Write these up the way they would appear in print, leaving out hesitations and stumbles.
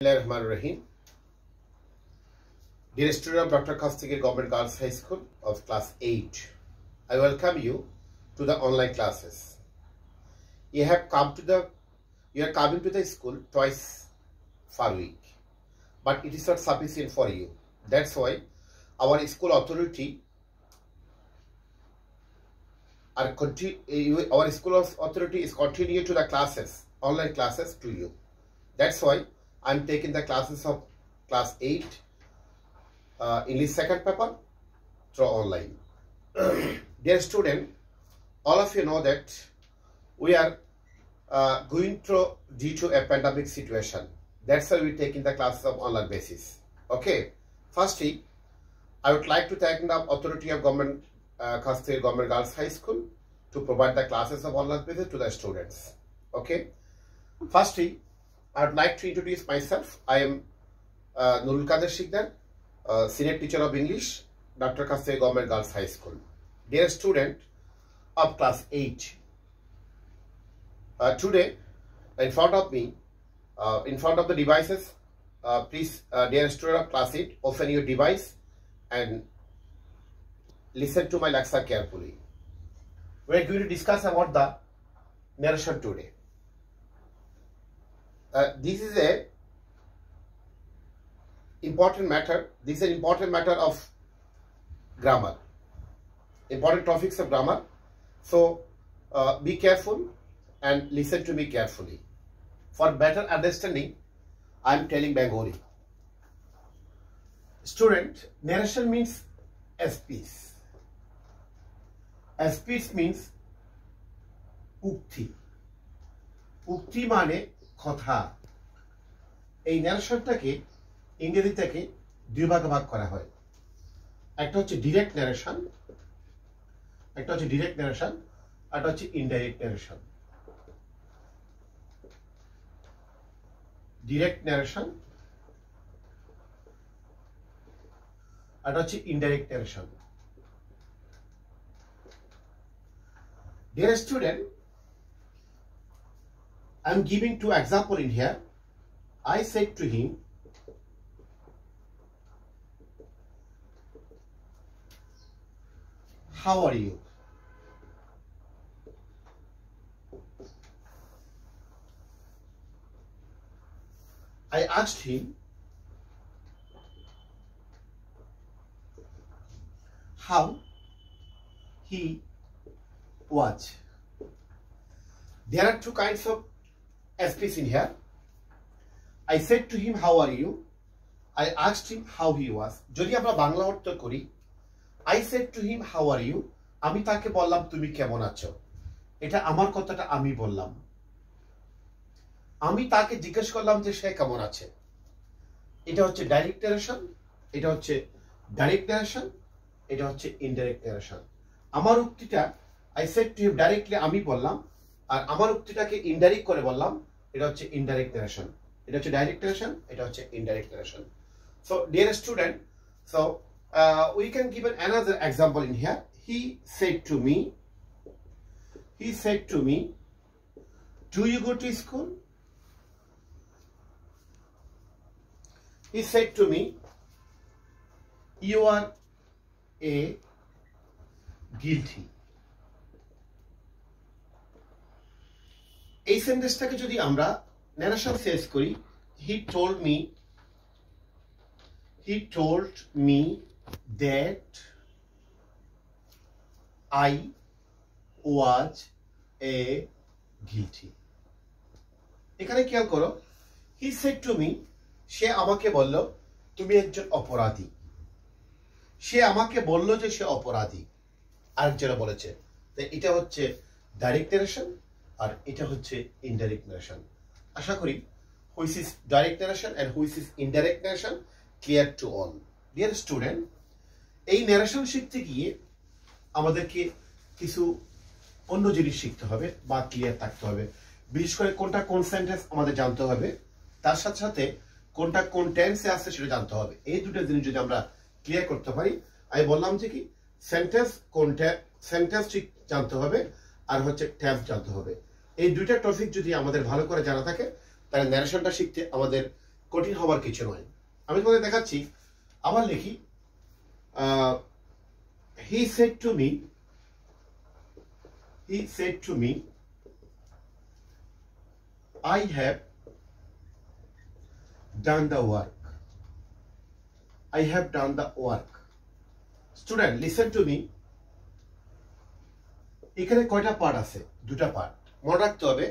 Bismillahirrahmanirrahim. Dear student of Dr. Kastigir Government Girls High School of class 8, I welcome you to the online classes. You are coming to the school twice per week, but it is not sufficient for you. That's why our school authority is continuing to the classes, online classes to you. That's why I'm taking the classes of class 8 English second paper through online. Dear student, all of you know that we are going through due to a pandemic situation. That's why we're taking the classes of online basis. Okay. Firstly, I would like to thank the authority of Government Kastigir Government Girls High School to provide the classes of online basis to the students. Okay. Firstly, I would like to introduce myself. I am Nurul Kader Shikdar, Senior Teacher of English, Dr. Kastigir Government Girls High School. Dear student of class 8, today in front of me, in front of the devices, please, dear student of class 8, open your device and listen to my lecture carefully. We are going to discuss about the narration today. This is a important matter. This is an important matter of grammar, important topics of grammar. So be careful and listen to me carefully. For better understanding, I am telling Bengali. Student, narration means a speech. A speech means ukti. Ukti mane কথা। এই ন্যারেশনটাকে ইংরেজি থেকে দুই ভাগে ভাগ করা হয়। একটা হচ্ছে ডাইরেক্ট ন্যারেশন, একটা হচ্ছে ইনডাইরেক্ট ন্যারেশন। ডাইরেক্ট ন্যারেশন আর হচ্ছে indirect narration. Dear student, I'm giving two examples in here. I said to him, how are you? I asked him, how he was. There are two kinds of speech in here. I said to him, how are you? I asked him how he was. যদি আমরা বাংলা অর্থ করি, I said to him, how are you? আমি তাকে বললাম তুমি কেমন আছো। এটা আমার কথাটা আমি বললাম। আমি তাকে জিজ্ঞেস করলাম যে সে কেমন আছে। এটা হচ্ছে ডাইরেক্ট ন্যারেশন, এটা হচ্ছে ডাইরেক্ট ন্যারেশন, এটা হচ্ছে ইনডাইরেক্ট ন্যারেশন। আমার উক্তিটা I said to him directly আমি বললাম, আর আমার উক্তিটাকে ইনডাইরেক্ট করে বললাম, এটা হচ্ছে ইনডাইরেক্ট ন্যারেশন। এটা হচ্ছে ডাইরেক্ট ন্যারেশন, এটা হচ্ছে indirect narration. So dear student, so we can give another example in here. He said to me, do you go to school? He said to me, you are a guilty. এই সেন্টেন্সটাকে যদি আমরা narration শেষ করি, he told me that I was a guilty. এখানে খেয়াল করো, he said to me, সে আমাকে বলল তুমি একজন অপরাধী। সে আমাকে বলল যে সে অপরাধী, আরেকজনে বলেছে। তাই এটা হচ্ছে ডাইরেক্ট ন্যারেশন আর এটা হচ্ছে ইনডাইরেক্ট ন্যারেশন। আশা করি which is direct narration and which is indirect narration clear to all. Dear student, এই ন্যারেশন শিখতে গিয়ে আমাদেরকে কিছু অন্য জিনিস শিখতে হবে বা ক্লিয়ার থাকতে হবে। বিশেষ করে কোনটা কোন সেন্টেন্স আমাদের জানতে হবে, তার সাথে সাথে কোনটা কোন টেন্সে আসছে সেটা জানতে হবে। এই দুটো জিনিস যদি আমরা ক্লিয়ার করতে পারি, আমি বললাম যে কি সেন্টেন্স কোনটা সেন্টেন্স ঠিক জানতে হবে আর হচ্ছে টেন্স জানতে হবে। এই দুইটা টপিক যদি আমাদের ভালো করে জানা থাকে তাহলে ন্যারেশনটা শিখতে আমাদের কঠিন হওয়ার কিছু নয়। আমি তোমাদের দেখাচ্ছি, আবার লিখি, he said to me I have done the work. I have done the work. Student, listen to me. এখানে কয়টা পার্ট আছে? দুটা পার্ট। মনে রাখতে হবে,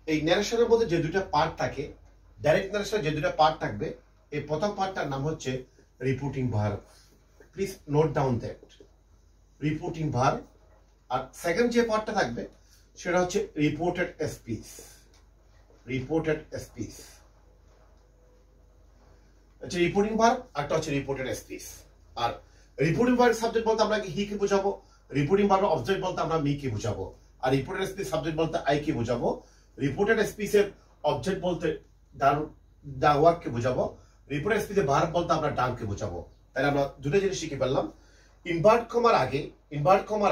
এই ন্যারেশনের মধ্যে যে দুটা পার্ট থাকে, ডাইরেক্ট ন্যারেশনে যে দুটা পার্ট থাকবে, এই প্রথম পার্টটার নাম হচ্ছে reporting verb. Please note down that, reporting verb. আর সেকেন্ড যে পার্টটা থাকবে সেটা হচ্ছে রিপোর্টেড স্পিচ। রিপোর্টেড স্পিচ হচ্ছে রিপোর্টিং ভার্ব, আরটা হচ্ছে রিপোর্টেড স্পিচ। আর রিপোর্টিং ভার্ব সাবজেক্ট বলতে আমরা হি কে বোঝাবো, রিপোর্টিং ভার্ব অবজেক্ট বলতে আমরা মি কে বোঝাবো, আর রিপোর্টেড স্পিচ সাবজেক্ট বলতে আই কে বোঝাবো। রিপোর্টেড স্পিচের অবজেক্ট বলতে দা ওয়ার্ক কে বোঝাবো, রিপোর্টেড স্পিচের ভার্ব বলতে আমরা ডান কে বোঝাবো। তাহলে আমরা দুটো জিনিস শিখে ফেললাম। ইনভার্ট কমার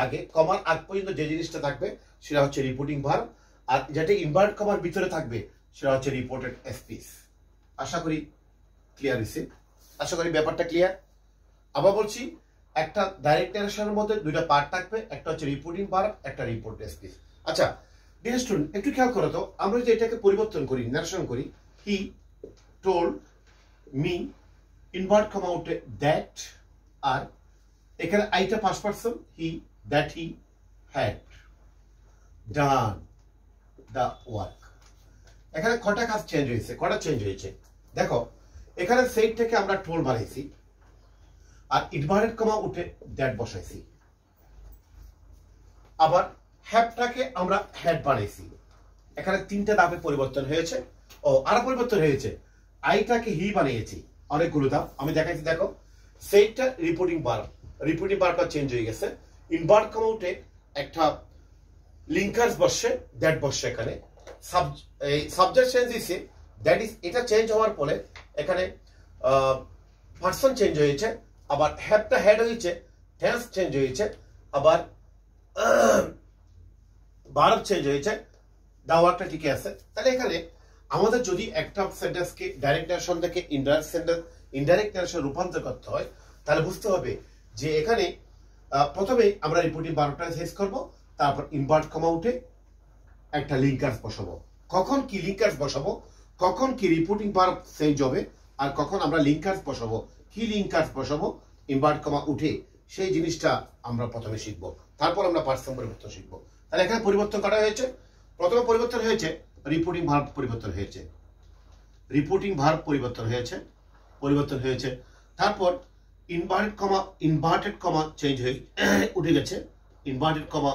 আগে কমার আগ পর্যন্ত যে জিনিসটা থাকবে সেটা হচ্ছে রিপোর্টিং ভার্ব, আর যেটা ইনভার্ট কমার ভিতরে থাকবে সেটা হচ্ছে রিপোর্টেড স্পিচ। আশা করি ক্লিয়ার হয়েছে, আশা করি ব্যাপারটা ক্লিয়ার। আবার বলছি, একটা ডাইরেক্ট ন্যারেশনের মধ্যে দুইটা পার্ট থাকবে, একটা হচ্ছে রিপোর্টিং ভার্ব, একটা রিপোর্টেড স্পিচ। আচ্ছা ডিয়ার স্টুডেন্ট, একটু খেয়াল করো তো, আমরা যে এটাকে পরিবর্তন করি, ন্যারেশন করি, he told me, invert comma উঠে দ্যাট, আর এখানে আইটা past person, he, that he had done the work. এখানে কটা কাজ চেঞ্জ হয়েছে, কটা চেঞ্জ হয়েছে দেখো। এখানে সেইট থেকে আমরা টোল বানাইছি, আর ইনভার্টেড কমা উঠে দ্যাট বসাইছি। আবার হ্যাভটাকে আমরা হ্যাড বানাইছি। এখানে তিনটা ধাপে পরিবর্তন হয়েছে। ও আরো পরিবর্তন হয়েছে, আইটাকে হি বানিয়েছি, অনেকগুলো ধাপ আমি দেখাইছি। দেখো, সেইটটা রিপোর্টিং ভার্বটা চেঞ্জ হয়ে গেছে। ইনভার্ট কমা উঠে একটা লিঙ্কার্স বসে, দ্যাট বসে। এখানে সাবজেক্ট চেঞ্জ হয়েছে, দ্যাট ইজ, এটা চেঞ্জ হওয়ার পরে এখানে পারসন চেঞ্জ হয়েছে, আবার হ্যাভটা হ্যাড হয়েছে, টেন্স চেঞ্জ হয়েছে, আবার ভার্ব চেঞ্জ হয়েছে, দা ওয়ার্কটা ঠিকই আছে। তাহলে এখানে আমাদের যদি একটা সেন্টেন্সকে ডাইরেক্ট ন্যারেশন থেকে ইনডাইরেক্ট ন্যারেশন রূপান্তর করতে হয়, তাহলে বুঝতে হবে যে এখানে প্রথমে আমরা রিপোর্টিং ভার্বটা শেষ করব, তারপর ইনভার্ট কমা উঠে একটা লিঙ্কার্স বসাবো। কখন কি লিঙ্কার্স বসাবো, কখন কি রিপোর্টিং ভার্ব চেঞ্জ হবে, আর কখন আমরা লিঙ্কার্স বসাবো, কি লিঙ্কার্স বসাবো ইনভার্ট কমা উঠে, সেই জিনিসটা আমরা প্রথমে শিখবো। তারপর আমরা পার্সন পরিবর্তন শিখবো। তাহলে এখানে পরিবর্তন করা হয়েছে, প্রথমে পরিবর্তন হয়েছে রিপোর্টিং ভার্ব পরিবর্তন হয়েছে, রিপোর্টিং ভার্ব পরিবর্তন হয়েছে। তারপর ইনভার্টেড কমা চেঞ্জ হয়ে উঠে গেছে, ইনভার্টেড কমা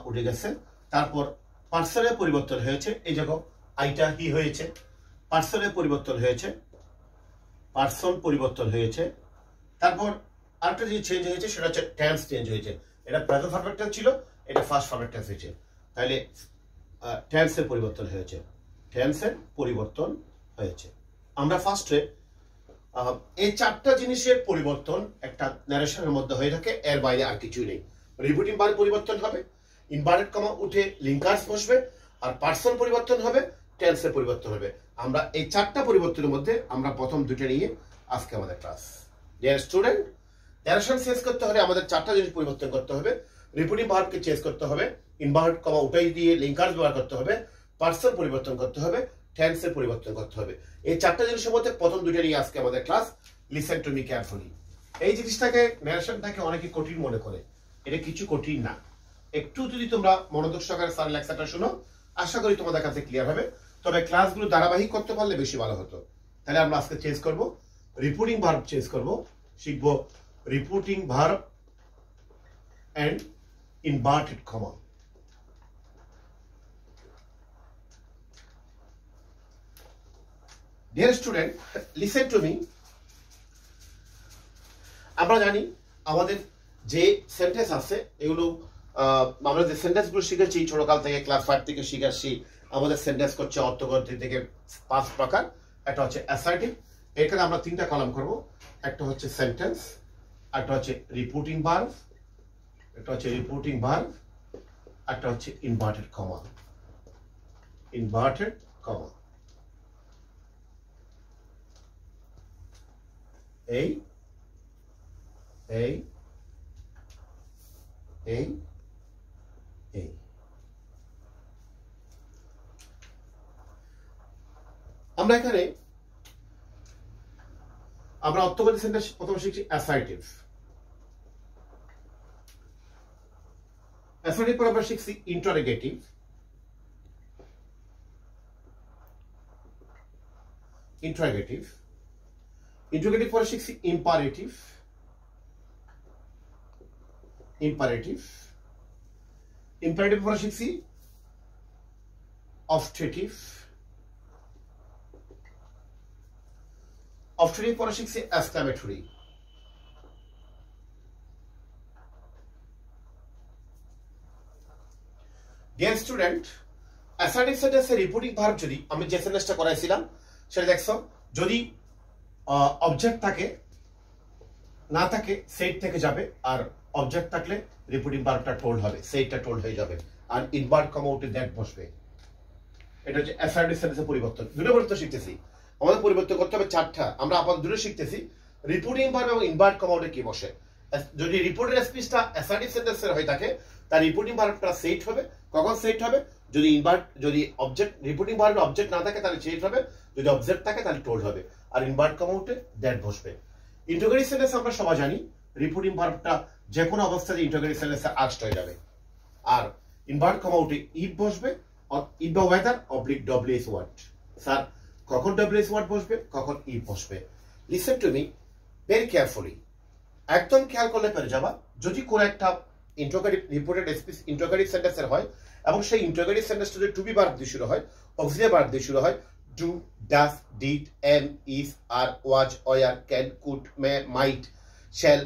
উঠে গেছে। তারপর পার্সনের পরিবর্তন হয়েছে, এই দেখো আইটা হি হয়েছে, পার্সনের পরিবর্তন হয়েছে, পার্সন পরিবর্তন হয়েছে। তারপর আরেকটা যে চেঞ্জ হয়েছে সেটা হচ্ছে টেন্স চেঞ্জ হয়েছে। এটা প্রেজেন্ট পারফেক্ট টেন্স ছিল, এটা ফার্স্ট পারফেক্ট টেন্স হয়েছে। তাহলে টেন্সের পরিবর্তন হয়েছে। আমরা ফার্স্টে এই চারটা জিনিসের পরিবর্তন একটা ন্যারেশনের মধ্যে হয়ে থাকে, এর বাইরে আর কিছুই নেই। রিপোর্টিং ভার্ব পরিবর্তন হবে, ইনভার্টেড কমা উঠে লিঙ্কার্স বসবে, আর পার্সন পরিবর্তন হবে, টেন্সের পরিবর্তন হবে। আমরা এই চারটা পরিবর্তনের মধ্যে আমরা প্রথম দুটো নিয়ে আজকে আমাদের ক্লাস। ডিয়ার স্টুডেন্ট, ন্যারেশন শেষ করতে হলে আমাদের চারটা জিনিস পরিবর্তন করতে হবে। রিপোর্টিং ভার্বকে চেঞ্জ করতে হবে, ইনভার্ট কমা উঠাই দিয়ে লিঙ্কার্স ব্যবহার করতে হবে, পার্সন পরিবর্তন করতে হবে, টেন্সের পরিবর্তন করতে হবে। এই চারটা জিনিসের মধ্যে প্রথম দুটো নিয়ে আজকে আমাদের class. Listen to me carefully. এই জিনিসটাকে, ন্যারেশনটাকে অনেকে কঠিন মনে করে, এটা কিছু কঠিন না। একটু যদি তোমরা মনোযোগ সহকারে স্যার লেকচারটা শোনো, আশা করি তোমাদের কাছে ক্লিয়ার হবে। তবে ক্লাসগুলো ধারাবাহিক করতে পারলে বেশি ভালো হতো। তাহলে আমরা আজকে চেঞ্জ করব, রিপোর্টিং ভার্ব চেঞ্জ করব, শিখবো reporting verb and inverted comma. Dear student, listen to me. আমরা জানি আমাদের যে সেন্টেন্স আছে, এগুলো আমরা যে সেন্টেন্সগুলো শিখেছি ছোটকাল থেকে, ক্লাস 5 থেকে শিখে আসছি। আমাদের সেন্টেন্স করছে অর্থগতি থেকে 5 প্রকার। একটা হচ্ছে অ্যাসার্টিভ, এখানে আমরা 3টা কলাম করব। একটা হচ্ছে সেন্টেন্স, একটা হচ্ছে রিপোর্টিং ভার্ব, একটা হচ্ছে ইনভার্টেড কমা। এই এই এই এই আমরা এখানে আমরা অর্থগত সেন্টেন্স প্রথমে শিখছি অ্যাসার্টিভ। অ্যাসার্টিভ পর আমরা শিখছি ইন্টারোগেটিভ, ইন্টারোগেটিভ ইন্টারোগেটিভ পরে শিখছি ইম্পারেটিভ, ইম্পারেটিভ ইম্পারেটিভ পরে শিখছি অবস্ট্রেটিভ, অবস্ট্রেটিভ পরে শিখছি এক্সক্লামেটরি। ডিয়ার স্টুডেন্ট, অ্যাসার্টিভ সেন্টেন্সের রিপোর্টিং ভার্ব যদি আমি যে সেন্টেন্সটা করাইছিলাম সেটা দেখছো, যদি অবজেক্ট থাকে না থাকে সেট থেকে যাবে, আর অবজেক্ট থাকলে রিপোর্টিং ভার্বটা টোল্ড হবে, সেটটা টোল্ড হয়ে যাবে, আর ইনভার্ট কমা উঠে দ্যাট বসবে। এটা হচ্ছে অ্যাসার্টিভ সেন্টেন্সের পরিবর্তন। দুটো পরিবর্তন শিখতেছি, আমাদের পরিবর্তন করতে হবে চারটা, আমরা আপাতত দুটো শিখতেছি। রিপোর্টিং ভার্ব এবং ইনভার্ট কমা উঠে কি বসে। যদি রিপোর্টেড স্পিচটা অ্যাসার্টিভ সেন্টেন্সের হয়ে থাকে তার রিপোর্টিং ভার্বটা সেট হবে। কখন সেট হবে? যদি অবজেক্ট রিপোর্টিং ভার্ব অবজেক্ট না থাকে তাহলে সেট হবে, যদি অবজেক্ট থাকে তাহলে টোল্ড হবে, আর ইনভার্ট কমা উঠে দ্যাট বসবে। ইন্টারোগেটিভ সেন্টেন্স আমরা সবাই জানি রিপোর্টিং ভার্বটা যে কোনো অবস্থাতে ইন্টারোগেটিভ সেন্টেন্সে আস্ট হয়ে যাবে, আর ইনভার্ট কমা উঠে ইফ বসবে, ইফ বা whether oblique WS word. Sir কখন ডব্লিউএস ওয়ার্ড বসবে, কখন ইফ বসবে? Listen to me very carefully, একদম খেয়াল করলে পেরে যাবা। যদি কোনো একটা ইন্টারোগেটিভ রিপোর্টেড স্পিচ ইন্টারোগেটিভ সেন্টেন্সের হয় এবং সেই ইন্টারোগেটিভ সেন্টেন্সটা যদি টু বি ভার্ব দিয়ে শুরু হয়, অক্সিলিয়ারি ভার্ব দিয়ে শুরু হয়, do, does, did, am, is, are, was, were, can, could, may, might, shall,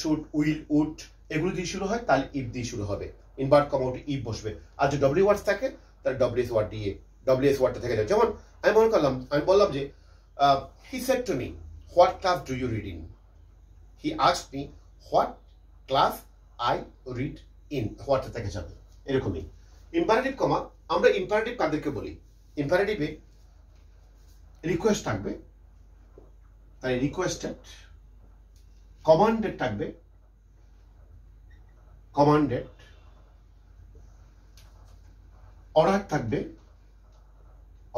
should, will, would এগুলো দিয়ে শুরু হয়, তাহলে ইফ দিয়ে শুরু হবে, ইনভার্ট কমা উঠে ইফ বসবে। আর যদি ডব্লিউ ওয়ার্ডস থাকে তাহলে ডব্লিউএস ওয়ার্ড দিয়ে ডব্লিউএস ওয়ার্ডটা থেকে যাবে। যেমন আমি বললাম যে he said to me what class do you read in, he asked me what class I read in, হোয়াটটা থেকে যাবে। এরকমই ইম্পারেটিভ কমা, আমরা ইম্পারেটিভ কাদেরকে বলি? ইম্পারেটিভে রিকোয়েস্ট থাকবে, তাই রিকোয়েস্টেড, কমান্ডেড থাকবে, কমান্ডেড, অর্ডার থাকবে,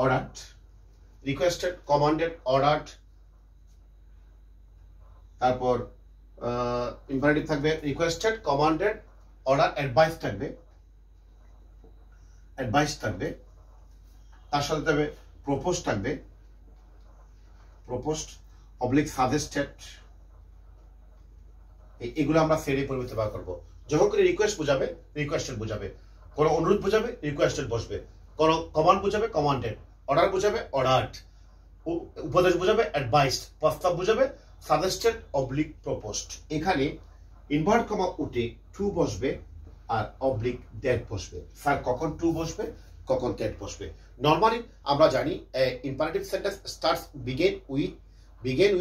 অর্ডার্ড, রিকোয়েস্টেড, কমান্ডেড, অর্ডার্ড। তারপর ইম্পারেটিভ থাকবে রিকোয়েস্টেড, কমান্ডেড, অর্ডার, অ্যাডভাইস থাকবে, অ্যাডভাইস থাকবে, তার সাথে থাকবে প্রপোজ থাকবে, প্রপোজড, অবলিক সাজেস্টেড। এগুলো আমরা সেরে পরিবর্তন ব্যবহার করবো। যখন করে রিকোয়েস্ট বোঝাবে রিকোয়েস্টেড বোঝাবে, কোনো অনুরোধ বোঝাবে রিকোয়েস্টেড বসবে, কোনো কমান্ড বোঝাবে কমান্ডেড, অর্ডার বোঝাবে অর্ডার্ড, উপদেশ বোঝাবে অ্যাডভাইসড, প্রস্তাব বোঝাবে সাজেস্টেড অবলিক প্রপোজড। এখানে ইনভার্ট কমা উঠে টু বসবে আর অবলিক দ্যাট বসবে। স্যার কখন টু বসবে, কখন দ্যাট বসবে? নর্মালি আমরা জানি imperative sentence starts begin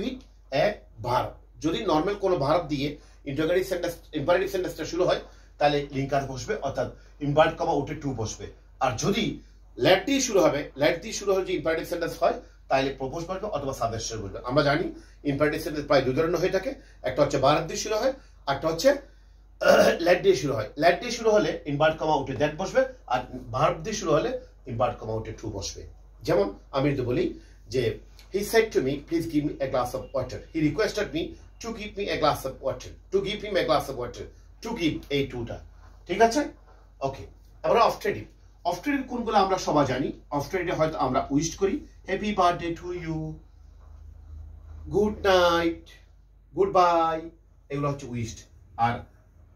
with a verb. যদি নর্মাল কোনো ভার্ব দিয়ে ইন্টারোগেটিভ সেন্টেন্স ইম্পারেটিভ সেন্টেন্সটা শুরু হয় তাহলে লিঙ্কার বসবে, অর্থাৎ ইনভার্ট কমা উঠে টু বসবে। আর যদি লেট দিয়ে শুরু হবে, লেট দিয়ে শুরু হলে যে ইম্পারেটিভ সেন্টেন্স হয় তাহলে প্রপোজ বসবে অথবা সাজেশন বসবে। আমরা জানি ইম্পারেটিভ সেন্টেন্স প্রায় দুই ধরনের হয়ে থাকে, একটা হচ্ছে ভার্ব দিয়ে শুরু হয়, একটা হচ্ছে লেট দিয়ে শুরু হয়। লেট দিয়ে শুরু হলে ইনভার্ট কমা উঠে দ্যাট বসবে, আর ভার্ব দিয়ে শুরু হলে ইনভার্ট কমা উঠে টু বসবে। যেমন আমি যদি বলি যে he said to me please give me a glass of water, he requested me to give me a glass of water, to give him a glass of water, to give, এই টুটা। ঠিক আছে, ওকে। এবার অবস্ট্রেটিভ, অবস্ট্রেটিভ কোনগুলো আমরা সবাই জানি। অবস্ট্রেটিভ হয়তো আমরা উইশ করি happy birthday to you, good night, good bye, এগুলো হচ্ছে উইশড। আর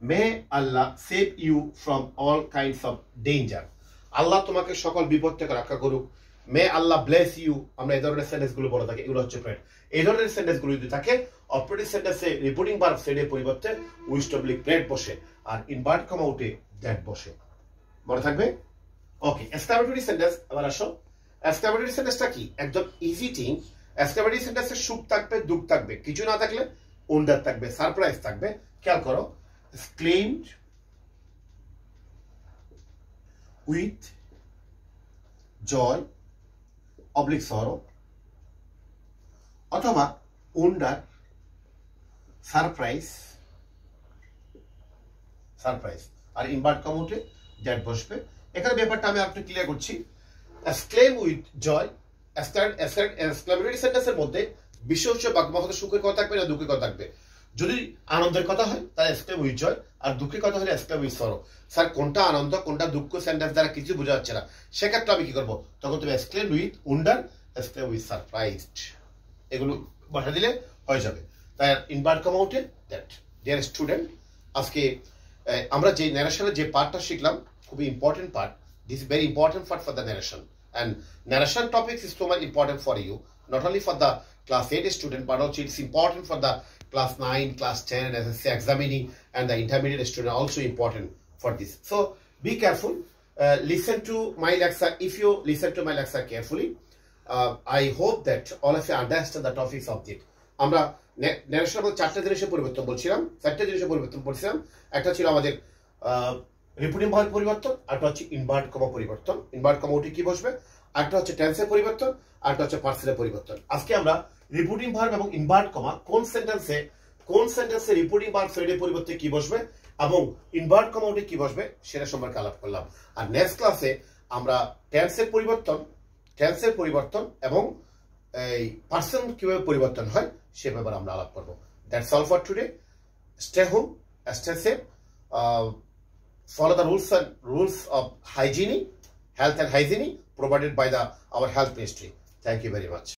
may Allah save you from all kinds of danger, Allah তোমাকে সকল বিপদ থেকে রক্ষা করুক। মে আল্লাহ ব্লেস ইউ, আমরা এই ধরনের সেন্টেন্স গুলো বলে থাকি, এগুলো হচ্ছে প্রেয়ার। এই ধরনের সেন্টেন্স গুলো যদি থাকে অপারেটিভ সেন্টেন্সে রিপোর্টিং ভার্ব সেডের পরিবর্তে উইশড অবলিক প্রেড বসে, আর ইনভার্ট কমা উঠে দ্যাট বসে। মনে থাকবে? ওকে। এক্সক্লামেটরি সেন্টেন্স এবার আসো। এক্সক্লামেটরি সেন্টেন্সটা কি? একদম ইজি থিং। এক্সক্লামেটরি সেন্টেন্সে সুখ থাকবে, দুঃখ থাকবে, কিছু না থাকলে ওন্ডার থাকবে, সারপ্রাইজ থাকবে। খেয়াল করো, exclaimed with joy oblique sorrow, অথবা উন্ডার সারপ্রাইজ সারপ্রাইজ আর ইনভার্ট কমা উঠে দ্যাট বসবে। এখানে ব্যাপারটা আমি একটু ক্লিয়ার করছি। এক্সক্লেম উইথ জয়, এক্সক্লেমেটরি সেন্টেন্সের মধ্যে বিষয় হচ্ছে বাক্য সুখের কথা থাকবে না দুঃখের কথা থাকবে। যদি আনন্দের কথা হয় তাহলে এক্সক্লেম উইথ জয়, আর দুঃখের কথা হলে এক্সক্লেম উইথ সরো। স্যার কোনটা আনন্দ কোনটা দুঃখ সেন্টেন্স দ্বারা কিছু বোঝা যাচ্ছে না, সেক্ষেত্রে আমি কি করবো, তখন তুমি exclaim with wonder, exclaim with surprised, এগুলো বসা দিলে হয়ে যাবে। তাই ইনভার্ট কমা উঠে দ্যাট। ডিয়ার স্টুডেন্ট, আজকে আমরা যে ন্যারেশনের যে পার্টটা শিখলাম, খুবই important part. This is very important part for the narration, and narration topics is so much important for you, not only for the class 8 student but also it's important for the class 9, class 10 SSC examining, and the intermediate student also important for this. So be careful, listen to my lecture. If you listen to my lecture carefully, I hope that all of you understand the topics of it. আমরা ন্যারেশনের মধ্যে চারটা জিনিসের পরিবর্তন বলছিলাম, চারটা জিনিসের পরিবর্তন বলছিলাম। একটা ছিল আমাদের রিপিটিং ভার্ব পরিবর্তন, আরেকটা হচ্ছে ইনভার্ট কমা পরিবর্তন, ইনভার্ট কমা উঠে কি বসবে, আরেকটা হচ্ছে টেন্সের পরিবর্তন, আরেকটা হচ্ছে পার্সেলের পরিবর্তন। আজকে আমরা রিপিটিং ভার্ব এবং ইনভার্ট কমা কোন সেন্টেন্সে রিপিটিং ভার্ব ফ্রেডের পরিবর্তে কি বসবে এবং ইনভার্ট কমা উঠে কি বসবে সেটা সম্পর্কে আলাপ করলাম। আর নেক্সট ক্লাসে আমরা টেন্সের পরিবর্তন এবং এই পার্সন কিভাবে পরিবর্তন হয় সে ব্যাপারে আমরা আলাপ করব। That's all for today. Stay home, stay safe, follow the rules of health and hygiene provided by our health ministry. Thank you very much.